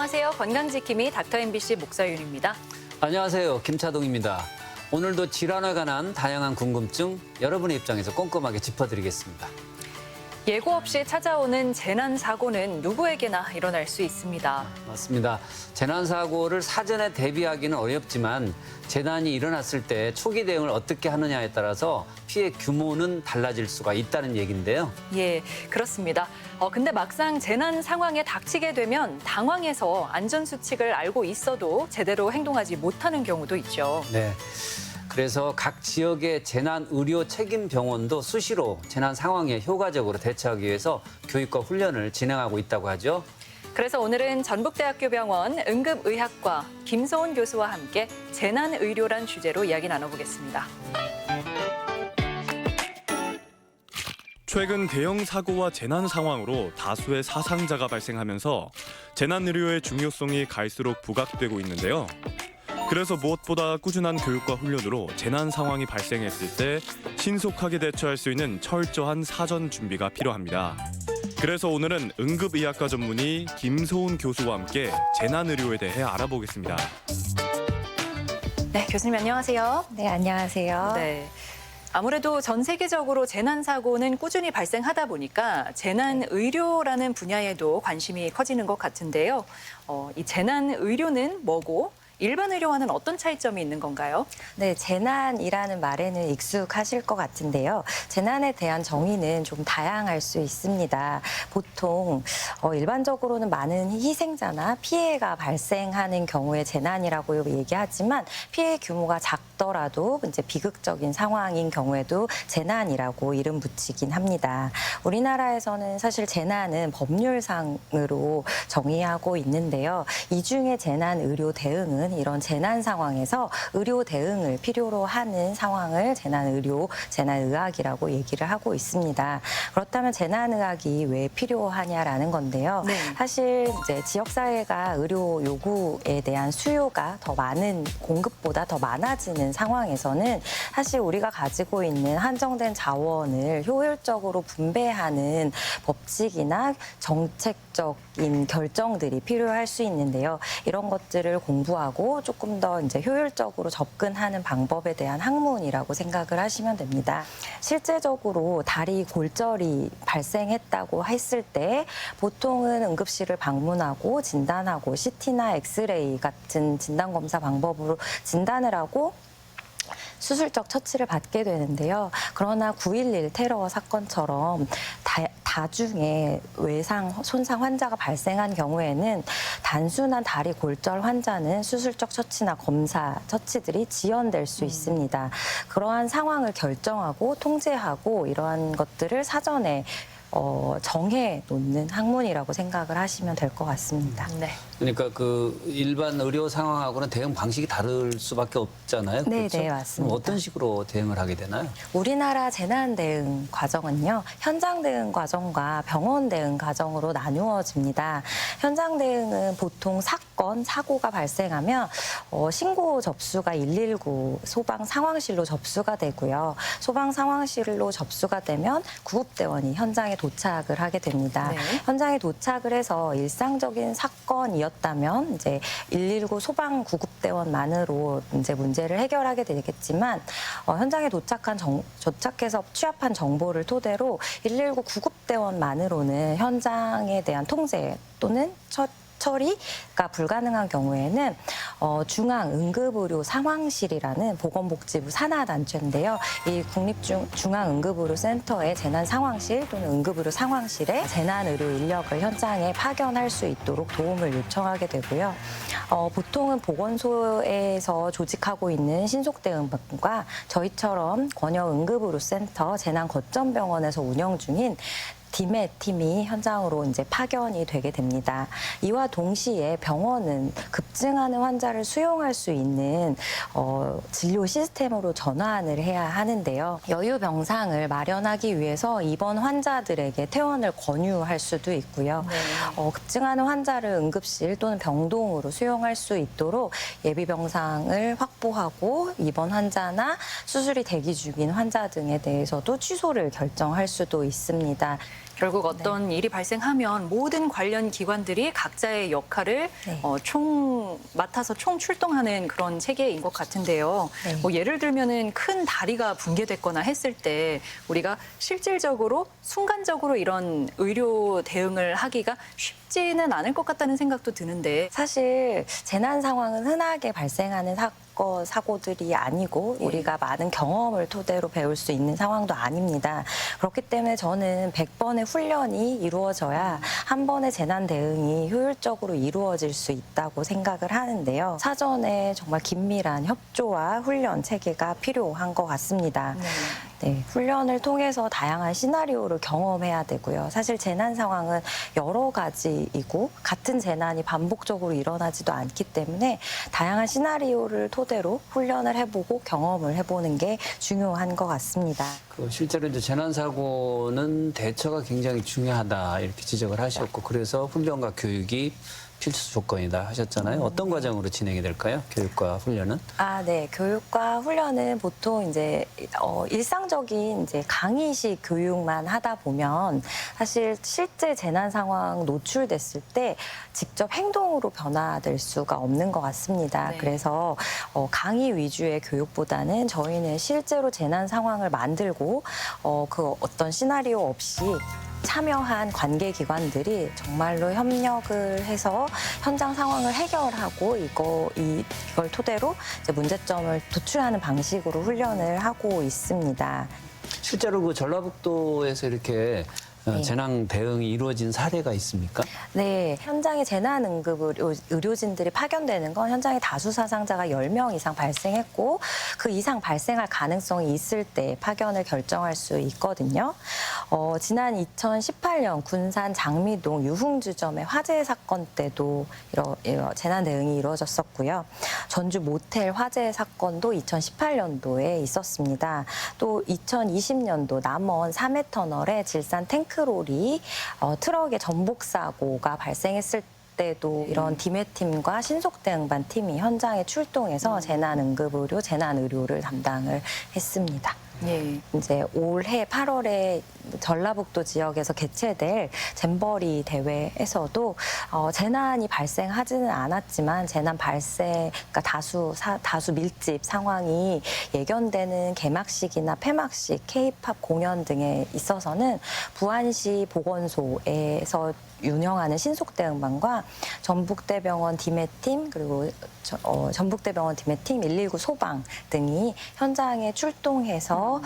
안녕하세요. 건강지킴이 닥터 MBC 목사윤입니다. 안녕하세요. 김차동입니다. 오늘도 질환에 관한 다양한 궁금증 여러분의 입장에서 꼼꼼하게 짚어드리겠습니다. 예고 없이 찾아오는 재난사고는 누구에게나 일어날 수 있습니다. 맞습니다. 재난사고를 사전에 대비하기는 어렵지만 재난이 일어났을 때 초기 대응을 어떻게 하느냐에 따라서 피해 규모는 달라질 수가 있다는 얘기인데요. 예, 그렇습니다. 근데 막상 재난 상황에 닥치게 되면 당황해서 안전수칙을 알고 있어도 제대로 행동하지 못하는 경우도 있죠. 네. 그래서 각 지역의 재난의료 책임병원도 수시로 재난 상황에 효과적으로 대처하기 위해서 교육과 훈련을 진행하고 있다고 하죠. 그래서 오늘은 전북대학교 병원 응급의학과 김소은 교수와 함께 재난의료란 주제로 이야기 나눠보겠습니다. 최근 대형 사고와 재난 상황으로 다수의 사상자가 발생하면서 재난의료의 중요성이 갈수록 부각되고 있는데요. 그래서 무엇보다 꾸준한 교육과 훈련으로 재난 상황이 발생했을 때 신속하게 대처할 수 있는 철저한 사전 준비가 필요합니다. 그래서 오늘은 응급의학과 전문의 김소은 교수와 함께 재난의료에 대해 알아보겠습니다. 네, 교수님 안녕하세요. 네, 안녕하세요. 네. 아무래도 전 세계적으로 재난사고는 꾸준히 발생하다 보니까 재난의료라는 분야에도 관심이 커지는 것 같은데요. 이 재난의료는 뭐고 일반 의료와는 어떤 차이점이 있는 건가요? 네, 재난이라는 말에는 익숙하실 것 같은데요. 재난에 대한 정의는 좀 다양할 수 있습니다. 보통 일반적으로는 많은 희생자나 피해가 발생하는 경우에 재난이라고 얘기하지만 피해 규모가 작더라도 이제 비극적인 상황인 경우에도 재난이라고 이름 붙이긴 합니다. 우리나라에서는 사실 재난은 법률상으로 정의하고 있는데요. 이 중에 재난의료 대응은 이런 재난 상황에서 의료 대응을 필요로 하는 상황을 재난의료, 재난의학이라고 얘기를 하고 있습니다. 그렇다면 재난의학이 왜 필요하냐라는 건데요. 네. 사실 이제 지역사회가 의료 요구에 대한 수요가 더 많은 공급보다 더 많아지는 상황에서는 사실 우리가 가지고 있는 한정된 자원을 효율적으로 분배하는 법칙이나 정책적인 결정들이 필요할 수 있는데요. 이런 것들을 공부하고 조금 더 이제 효율적으로 접근하는 방법에 대한 학문이라고 생각을 하시면 됩니다. 실제적으로 다리 골절이 발생했다고 했을 때 보통은 응급실을 방문하고 진단하고 CT나 엑스레이 같은 진단검사 방법으로 진단을 하고 수술적 처치를 받게 되는데요. 그러나 9.11 테러 사건처럼 다중에 외상, 손상 환자가 발생한 경우에는 단순한 다리 골절 환자는 수술적 처치나 검사 처치들이 지연될 수 있습니다. 그러한 상황을 결정하고 통제하고 이러한 것들을 사전에 정해 놓는 학문이라고 생각을 하시면 될 것 같습니다. 네. 그러니까 그 일반 의료 상황하고는 대응 방식이 다를 수밖에 없잖아요. 네, 그렇죠? 네, 맞습니다. 어떤 식으로 대응을 하게 되나요? 우리나라 재난 대응 과정은요, 현장 대응 과정과 병원 대응 과정으로 나누어집니다. 현장 대응은 보통 사고가 발생하면 신고 접수가 119 소방 상황실로 접수가 되고요. 소방 상황실로 접수가 되면 구급대원이 현장에 도착을 하게 됩니다. 네. 현장에 도착을 해서 일상적인 사건이었다면 이제 119 소방 구급대원만으로 이제 문제를 해결하게 되겠지만 현장에 도착해서 취합한 정보를 토대로 119 구급대원만으로는 현장에 대한 통제 또는 처리가 불가능한 경우에는 중앙응급의료 상황실이라는 보건복지부 산하단체인데요. 이 국립중앙응급의료센터의 재난상황실 또는 응급의료 상황실에 재난의료 인력을 현장에 파견할 수 있도록 도움을 요청하게 되고요. 보통은 보건소에서 조직하고 있는 신속대응반과 저희처럼 권역응급의료센터 재난거점병원에서 운영 중인 DME 팀이 현장으로 이제 파견이 되게 됩니다. 이와 동시에 병원은 급증하는 환자를 수용할 수 있는 진료 시스템으로 전환을 해야 하는데요. 여유 병상을 마련하기 위해서 입원 환자들에게 퇴원을 권유할 수도 있고요. 네. 급증하는 환자를 응급실 또는 병동으로 수용할 수 있도록 예비 병상을 확보하고 입원 환자나 수술이 대기 중인 환자 등에 대해서도 취소를 결정할 수도 있습니다. 결국 어떤 일이 발생하면 모든 관련 기관들이 각자의 역할을 네. 맡아서 총 출동하는 그런 체계인 것 같은데요. 네. 뭐 예를 들면은 큰 다리가 붕괴됐거나 했을 때 우리가 실질적으로 순간적으로 이런 의료 대응을 하기가 쉽지는 않을 것 같다는 생각도 드는데 사실 재난 상황은 흔하게 발생하는 사고들이 아니고 예. 우리가 많은 경험을 토대로 배울 수 있는 상황도 아닙니다. 그렇기 때문에 저는 100번의 훈련이 이루어져야 한 번의 재난 대응이 효율적으로 이루어질 수 있다고 생각을 하는데요. 사전에 정말 긴밀한 협조와 훈련 체계가 필요한 것 같습니다. 네, 훈련을 통해서 다양한 시나리오를 경험해야 되고요. 사실 재난 상황은 여러 가지이고 같은 재난이 반복적으로 일어나지도 않기 때문에 다양한 시나리오를 토대로 훈련을 해보고 경험을 해보는 게 중요한 것 같습니다. 실제로 이제 재난 사고는 대처가 굉장히 중요하다 이렇게 지적을 하셨고 그래서 훈련과 교육이 필수 조건이다 하셨잖아요. 어떤 과정으로 진행이 될까요? 교육과 훈련은? 네. 교육과 훈련은 보통 이제 일상적인 이제 강의식 교육만 하다 보면 사실 실제 재난 상황 노출됐을 때 직접 행동으로 변화될 수가 없는 것 같습니다. 네. 그래서 강의 위주의 교육보다는 저희는 실제로 재난 상황을 만들고 그 어떤 시나리오 없이 참여한 관계기관들이 정말로 협력을 해서 현장 상황을 해결하고 이걸 토대로 이제 문제점을 도출하는 방식으로 훈련을 하고 있습니다. 실제로 그 전라북도에서 이렇게 네. 재난 대응이 이루어진 사례가 있습니까? 네, 현장에 의료진들이 파견되는 건 현장에 다수 사상자가 10명 이상 발생했고 그 이상 발생할 가능성이 있을 때 파견을 결정할 수 있거든요. 지난 2018년 군산 장미동 유흥주점의 화재 사건 때도 재난 대응이 이루어졌었고요. 전주 모텔 화재 사건도 2018년도에 있었습니다. 또 2020년도 남원 3회 터널에 질산 탱크롤이 트럭의 전복 사고가 발생했을 때도 이런 디메팀과 신속대응반 팀이 현장에 출동해서 재난응급의료, 재난의료를 담당을 했습니다. 예. 이제 올해 8월에 전라북도 지역에서 개최될 잼버리 대회에서도 재난이 발생하지는 않았지만 재난 발생, 그러니까 다수 밀집 상황이 예견되는 개막식이나 폐막식, K-팝 공연 등에 있어서는 부안시 보건소에서 운영하는 신속대응반과 전북대병원 디메팀 그리고 전북대병원 디메팀 119 소방 등이 현장에 출동해서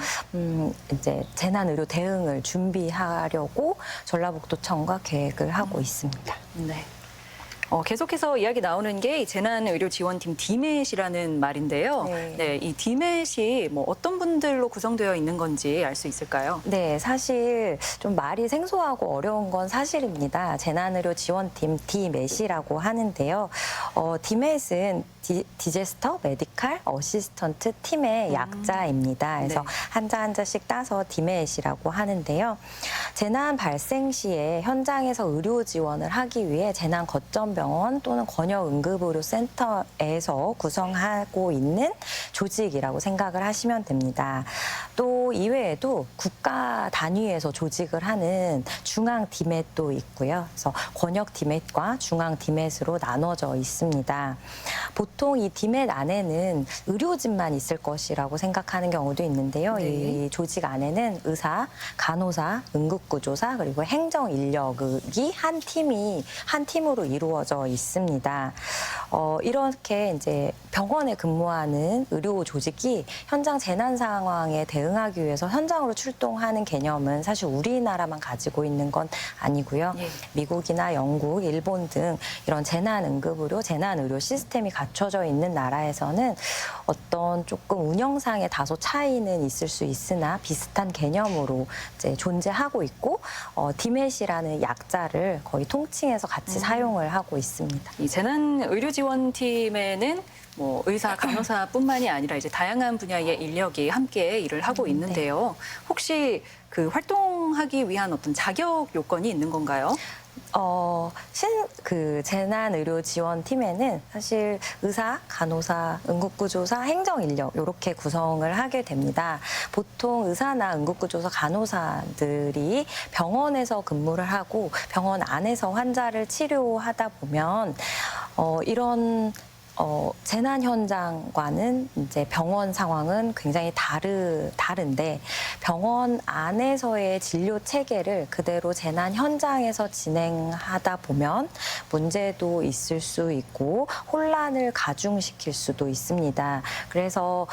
이제 재난의료 대응을 준비하려고 전라북도청과 계획을 하고 있습니다. 네. 계속해서 이야기 나오는 게 이 재난의료지원팀 디맷이라는 말인데요. 네. 이 디맷이 뭐 어떤 분들로 구성되어 있는 건지 알 수 있을까요? 네, 사실 좀 말이 생소하고 어려운 건 사실입니다. 재난의료지원팀 디맷이라고 하는데요. 디맷은 디제스터 메디칼 어시스턴트 팀의 약자입니다. 그래서 네. 한자씩 따서 디맷이라고 하는데요. 재난 발생 시에 현장에서 의료 지원을 하기 위해 재난 거점병원 또는 권역응급의료센터에서 구성하고 있는 조직이라고 생각을 하시면 됩니다. 또 이외에도 국가 단위에서 조직을 하는 중앙 디맷도 있고요. 그래서 권역 디맷과 중앙 디맷으로 나눠져 있습니다. 보통 이 디맷 안에는 의료진만 있을 것이라고 생각하는 경우도 있는데요. 네. 이 조직 안에는 의사, 간호사, 응급구조사 그리고 행정 인력이 한 팀으로 이루어져 있습니다. 이렇게 이제 병원에 근무하는 의료 조직이 현장 재난 상황에 대응하기 위해서 현장으로 출동하는 개념은 사실 우리나라만 가지고 있는 건 아니고요. 예. 미국이나 영국, 일본 등 이런 재난응급의료, 재난의료 시스템이 갖춰져 있는 나라에서는 어떤 조금 운영상의 다소 차이는 있을 수 있으나 비슷한 개념으로 이제 존재하고 있고 디맷이라는 약자를 거의 통칭해서 같이 사용을 하고 있습니다. 이 재난의료지원팀에는 뭐 의사, 간호사뿐만이 아니라 이제 다양한 분야의 인력이 함께 일을 하고 있는데요. 혹시 그 활동하기 위한 어떤 자격 요건이 있는 건가요? 재난의료지원팀에는 사실 의사, 간호사, 응급구조사, 행정인력 이렇게 구성을 하게 됩니다. 보통 의사나 응급구조사, 간호사들이 병원에서 근무를 하고 병원 안에서 환자를 치료하다 보면 이런 재난 현장과는 이제 병원 상황은 굉장히 다른데 병원 안에서의 진료 체계를 그대로 재난 현장에서 진행하다 보면 문제도 있을 수 있고 혼란을 가중시킬 수도 있습니다. 그래서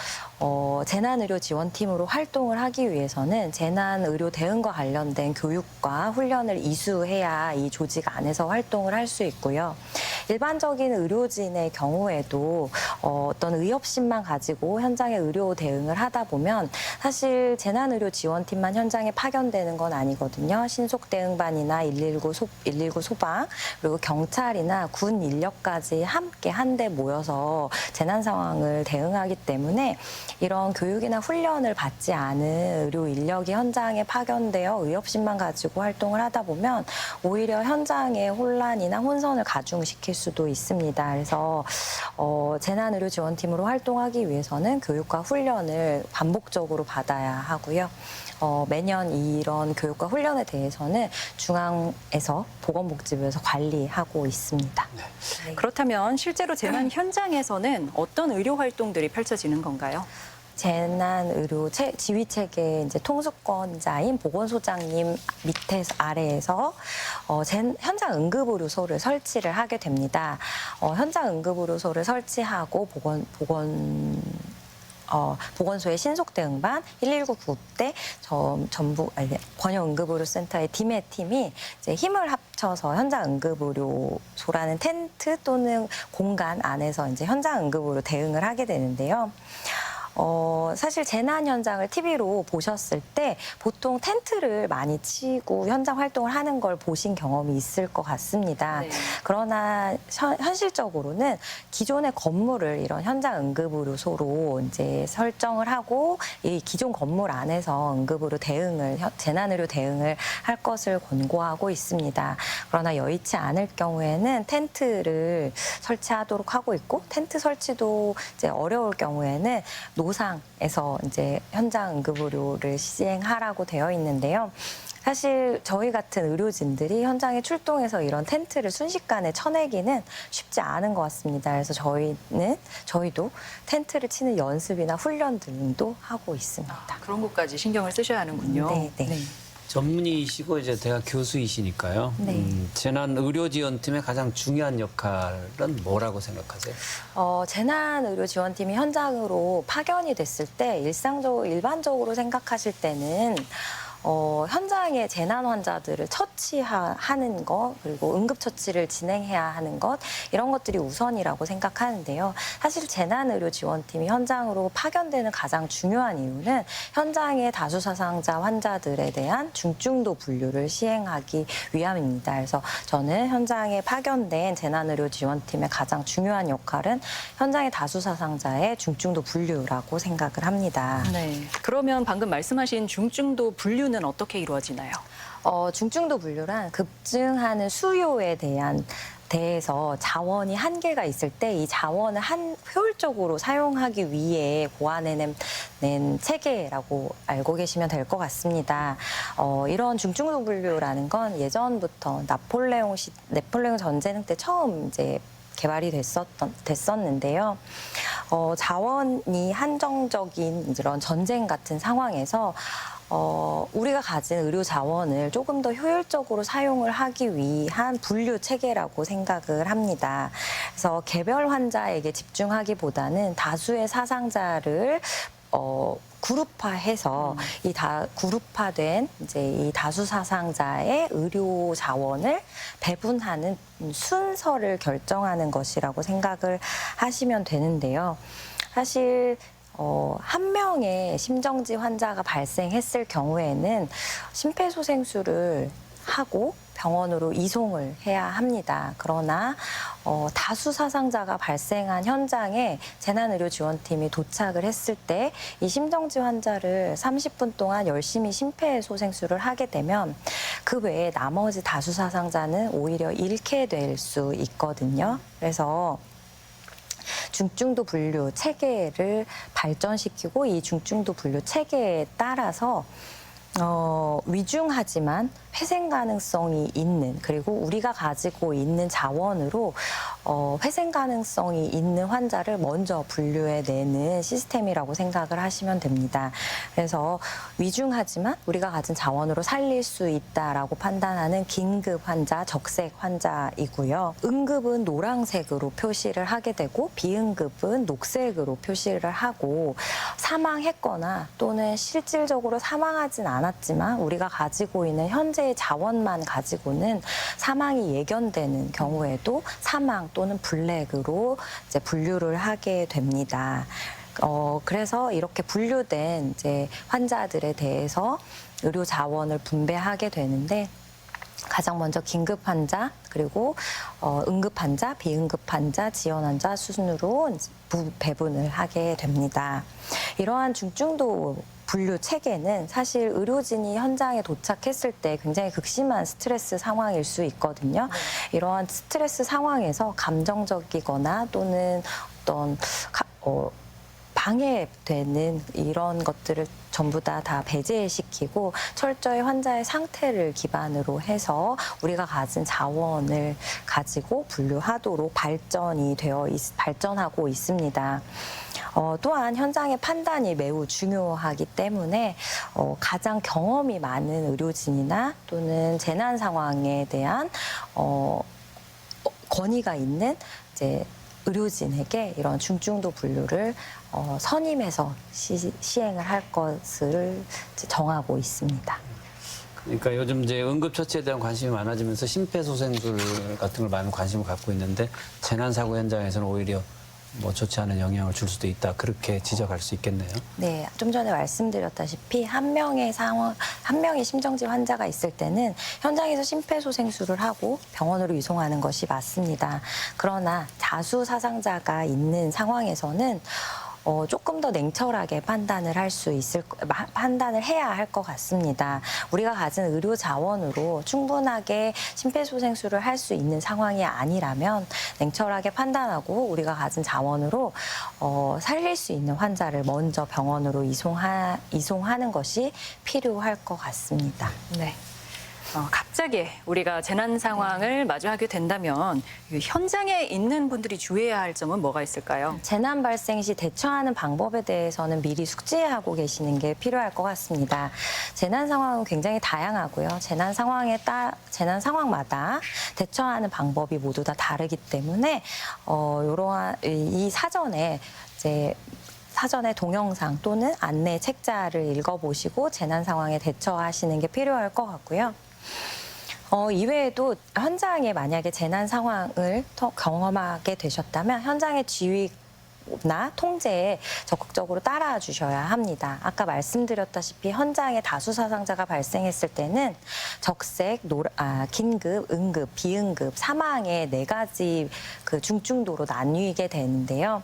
재난의료지원팀으로 활동을 하기 위해서는 재난의료 대응과 관련된 교육과 훈련을 이수해야 이 조직 안에서 활동을 할 수 있고요. 일반적인 의료진의 경우에도 어떤 의협심만 가지고 현장에 의료 대응을 하다 보면 사실 재난의료지원팀만 현장에 파견되는 건 아니거든요. 신속대응반이나 119 소방 그리고 경찰이나 군 인력까지 함께 한데 모여서 재난 상황을 대응하기 때문에 이런 교육이나 훈련을 받지 않은 의료 인력이 현장에 파견되어 의협심만 가지고 활동을 하다 보면 오히려 현장의 혼란이나 혼선을 가중시킬 수도 있습니다. 그래서 재난의료지원팀으로 활동하기 위해서는 교육과 훈련을 반복적으로 받아야 하고요. 매년 이런 교육과 훈련에 대해서는 중앙에서 보건복지부에서 관리하고 있습니다. 네. 그렇다면 실제로 재난 현장에서는 어떤 의료 활동들이 펼쳐지는 건가요? 재난의료 지휘체계 이제 통수권자인 보건소장님 아래에서 현장 응급의료소를 설치를 하게 됩니다. 현장 응급의료소를 설치하고 보건소의 신속대응반, 119 구급대, 번영응급의료센터의 팀이 이제 힘을 합쳐서 현장 응급의료소라는 텐트 또는 공간 안에서 이제 현장 응급으로 대응을 하게 되는데요. 사실 재난 현장을 TV로 보셨을 때 보통 텐트를 많이 치고 현장 활동을 하는 걸 보신 경험이 있을 것 같습니다. 네. 그러나 현실적으로는 기존의 건물을 이런 현장 응급의료소로 이제 설정을 하고 이 기존 건물 안에서 재난의료 대응을 할 것을 권고하고 있습니다. 그러나 여의치 않을 경우에는 텐트를 설치하도록 하고 있고 텐트 설치도 이제 어려울 경우에는 노상에서 이제 현장 응급의료를 시행하라고 되어 있는데요. 사실 저희 같은 의료진들이 현장에 출동해서 이런 텐트를 순식간에 쳐내기는 쉽지 않은 것 같습니다. 그래서 저희도 텐트를 치는 연습이나 훈련 등도 하고 있습니다. 그런 것까지 신경을 쓰셔야 하는군요. 네. 전문의이시고 이제 대학 교수이시니까요. 네. 재난의료지원팀의 가장 중요한 역할은 뭐라고 생각하세요? 재난의료지원팀이 현장으로 파견이 됐을 때 일반적으로 생각하실 때는 현장에 재난 환자들을 처치하는 것 그리고 응급처치를 진행해야 하는 것 이런 것들이 우선이라고 생각하는데요. 사실 재난의료지원팀이 현장으로 파견되는 가장 중요한 이유는 현장의 다수사상자 환자들에 대한 중증도 분류를 시행하기 위함입니다. 그래서 저는 현장에 파견된 재난의료지원팀의 가장 중요한 역할은 현장의 다수사상자의 중증도 분류라고 생각을 합니다. 네. 그러면 방금 말씀하신 중증도 분류는 어떻게 이루어지나요? 중증도 분류란 급증하는 수요에 대해서 자원이 한계가 있을 때 이 자원을 효율적으로 사용하기 위해 고안해낸 체계라고 알고 계시면 될 것 같습니다. 이런 중증도 분류라는 건 예전부터 나폴레옹 전쟁 때 처음 이제 개발이 됐었는데요. 자원이 한정적인 이런 전쟁 같은 상황에서 우리가 가진 의료 자원을 조금 더 효율적으로 사용을 하기 위한 분류 체계라고 생각을 합니다. 그래서 개별 환자에게 집중하기보다는 다수의 사상자를 그룹화해서 그룹화된 이제 이 다수 사상자의 의료 자원을 배분하는 순서를 결정하는 것이라고 생각을 하시면 되는데요. 사실 한 명의 심정지 환자가 발생했을 경우에는 심폐소생술을 하고 병원으로 이송을 해야 합니다. 그러나 다수 사상자가 발생한 현장에 재난의료지원팀이 도착을 했을 때 이 심정지 환자를 30분 동안 열심히 심폐소생술을 하게 되면 그 외에 나머지 다수 사상자는 오히려 잃게 될 수 있거든요. 그래서 중증도 분류 체계를 발전시키고 이 중증도 분류 체계에 따라서 위중하지만 회생 가능성이 있는, 그리고 우리가 가지고 있는 자원으로 회생 가능성이 있는 환자를 먼저 분류해내는 시스템이라고 생각을 하시면 됩니다. 그래서 위중하지만 우리가 가진 자원으로 살릴 수 있다라고 판단하는 긴급 환자, 적색 환자이고요. 응급은 노란색으로 표시를 하게 되고 비응급은 녹색으로 표시를 하고, 사망했거나 또는 실질적으로 사망하진 않았지만 우리가 가지고 있는 현재의 자원만 가지고는 사망이 예견되는 경우에도 사망 또는 블랙으로 이제 분류를 하게 됩니다. 그래서 이렇게 분류된 이제 환자들에 대해서 의료 자원을 분배하게 되는데, 가장 먼저 긴급 환자, 그리고 응급 환자, 비응급 환자, 지원 환자 순으로 배분을 하게 됩니다. 이러한 중증도 분류 체계는 사실 의료진이 현장에 도착했을 때 굉장히 극심한 스트레스 상황일 수 있거든요. 이러한 스트레스 상황에서 감정적이거나 또는 어떤 방해되는 이런 것들을 전부 다 배제시키고 철저히 환자의 상태를 기반으로 해서 우리가 가진 자원을 가지고 분류하도록 발전하고 있습니다. 또한 현장의 판단이 매우 중요하기 때문에 가장 경험이 많은 의료진이나 또는 재난 상황에 대한 권위가 있는 이제 의료진에게 이런 중증도 분류를 선임해서 시행을 할 것을 이제 정하고 있습니다. 그러니까 요즘 이제 응급처치에 대한 관심이 많아지면서 심폐소생술 같은 걸 많은 관심을 갖고 있는데, 재난사고 현장에서는 오히려 뭐 좋지 않은 영향을 줄 수도 있다, 그렇게 지적할 수 있겠네요. 네, 좀 전에 말씀드렸다시피 한 명의 심정지 환자가 있을 때는 현장에서 심폐소생술을 하고 병원으로 이송하는 것이 맞습니다. 그러나 다수 사상자가 있는 상황에서는 조금 더 냉철하게 판단을 해야 할 것 같습니다. 우리가 가진 의료 자원으로 충분하게 심폐소생술을 할 수 있는 상황이 아니라면 냉철하게 판단하고 우리가 가진 자원으로 살릴 수 있는 환자를 먼저 병원으로 이송하는 것이 필요할 것 같습니다. 네. 갑자기 우리가 재난 상황을 마주하게 된다면 이 현장에 있는 분들이 주의해야 할 점은 뭐가 있을까요? 재난 발생 시 대처하는 방법에 대해서는 미리 숙지하고 계시는 게 필요할 것 같습니다. 재난 상황은 굉장히 다양하고요. 재난 상황마다 대처하는 방법이 모두 다 다르기 때문에 이러한 이 사전에 동영상 또는 안내 책자를 읽어보시고 재난 상황에 대처하시는 게 필요할 것 같고요. 이외에도 현장에 만약에 재난 상황을 경험하게 되셨다면 현장의 지휘나 통제에 적극적으로 따라 주셔야 합니다. 아까 말씀드렸다시피 현장에 다수 사상자가 발생했을 때는 적색, 긴급, 응급, 비응급, 사망의 4가지 그 중증도로 나뉘게 되는데요.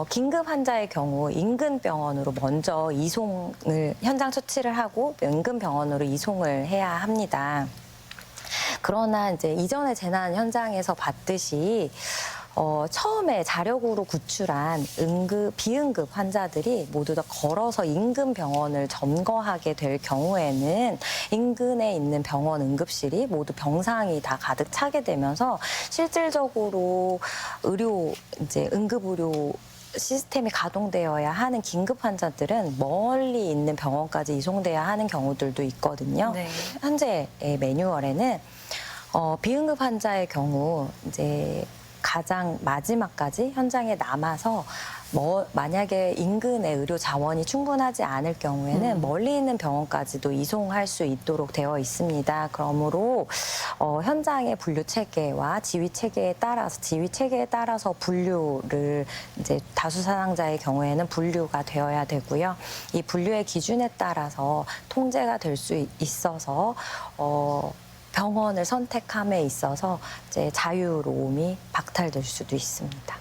긴급 환자의 경우 인근 병원으로 먼저 현장 처치를 하고 인근 병원으로 이송을 해야 합니다. 그러나 이제 이전에 재난 현장에서 봤듯이 처음에 자력으로 구출한 비응급 환자들이 모두 다 걸어서 인근 병원을 점거하게 될 경우에는 인근에 있는 병원 응급실이 모두 병상이 다 가득 차게 되면서 실질적으로 응급의료 시스템이 가동되어야 하는 긴급 환자들은 멀리 있는 병원까지 이송돼야 하는 경우들도 있거든요. 네. 현재의 매뉴얼에는 비응급 환자의 경우 이제 가장 마지막까지 현장에 남아서 만약에 인근의 의료 자원이 충분하지 않을 경우에는 멀리 있는 병원까지도 이송할 수 있도록 되어 있습니다. 그러므로 현장의 분류 체계와 지휘 체계에 따라서 분류를 이제 다수 사상자의 경우에는 분류가 되어야 되고요. 이 분류의 기준에 따라서 통제가 될 수 있어서 병원을 선택함에 있어서 이제 자유로움이 박탈될 수도 있습니다.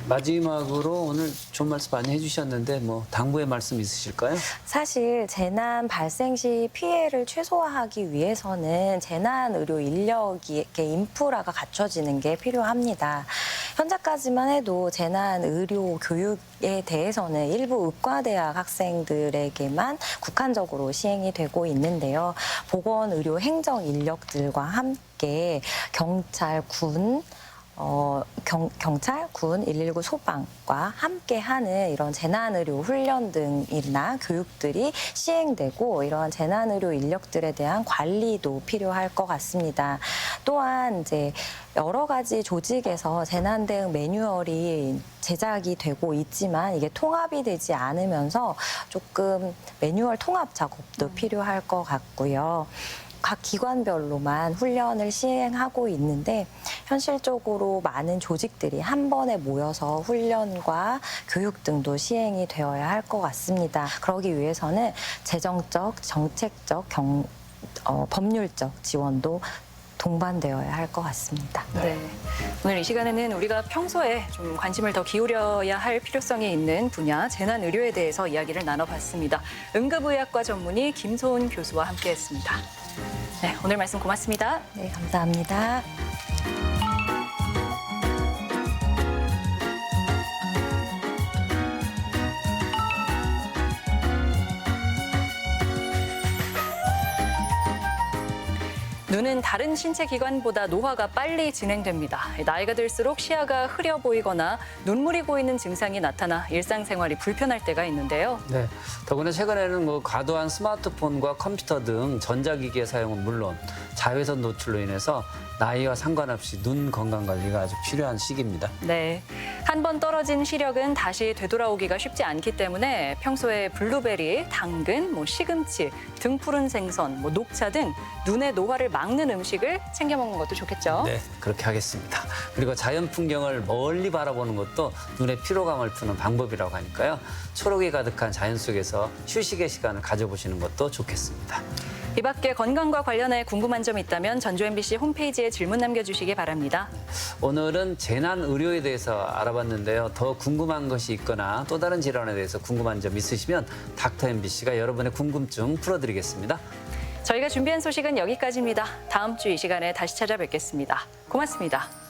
마지막으로 오늘 좋은 말씀 많이 해주셨는데 뭐 당부의 말씀 있으실까요? 사실 재난 발생 시 피해를 최소화하기 위해서는 재난 의료 인력의 인프라가 갖춰지는 게 필요합니다. 현재까지만 해도 재난 의료 교육에 대해서는 일부 의과대학 학생들에게만 국한적으로 시행이 되고 있는데요. 보건의료 행정 인력들과 함께 경찰, 군, 경찰, 군, 119 소방과 함께하는 이런 재난의료 훈련 등이나 교육들이 시행되고 이러한 재난의료 인력들에 대한 관리도 필요할 것 같습니다. 또한 이제 여러 가지 조직에서 재난 대응 매뉴얼이 제작이 되고 있지만 이게 통합이 되지 않으면서 조금 매뉴얼 통합 작업도 필요할 것 같고요. 각 기관별로만 훈련을 시행하고 있는데 현실적으로 많은 조직들이 한 번에 모여서 훈련과 교육 등도 시행이 되어야 할 것 같습니다. 그러기 위해서는 재정적, 정책적, 법률적 지원도 동반되어야 할 것 같습니다. 네. 오늘 이 시간에는 우리가 평소에 좀 관심을 더 기울여야 할 필요성이 있는 분야 재난의료에 대해서 이야기를 나눠봤습니다. 응급의학과 전문의 김소은 교수와 함께했습니다. 네, 오늘 말씀 고맙습니다. 네, 감사합니다. 눈은 다른 신체 기관보다 노화가 빨리 진행됩니다. 나이가 들수록 시야가 흐려 보이거나 눈물이 고이는 증상이 나타나 일상생활이 불편할 때가 있는데요. 네. 더구나 최근에는 뭐 과도한 스마트폰과 컴퓨터 등 전자기기의 사용은 물론 자외선 노출로 인해서 나이와 상관없이 눈 건강 관리가 아주 필요한 시기입니다. 네. 한 번 떨어진 시력은 다시 되돌아오기가 쉽지 않기 때문에 평소에 블루베리, 당근, 시금치, 등푸른 생선, 녹차 등 눈의 노화를 막는 음식을 챙겨 먹는 것도 좋겠죠. 네, 그렇게 하겠습니다. 그리고 자연 풍경을 멀리 바라보는 것도 눈의 피로감을 푸는 방법이라고 하니까요. 초록이 가득한 자연 속에서 휴식의 시간을 가져보시는 것도 좋겠습니다. 이 밖에 건강과 관련해 궁금한 점 있다면 전주 MBC 홈페이지에 질문 남겨주시기 바랍니다. 오늘은 재난 의료에 대해서 알아봤는데요. 더 궁금한 것이 있거나 또 다른 질환에 대해서 궁금한 점 있으시면 닥터 MBC가 여러분의 궁금증 풀어드리겠습니다. 저희가 준비한 소식은 여기까지입니다. 다음 주 이 시간에 다시 찾아뵙겠습니다. 고맙습니다.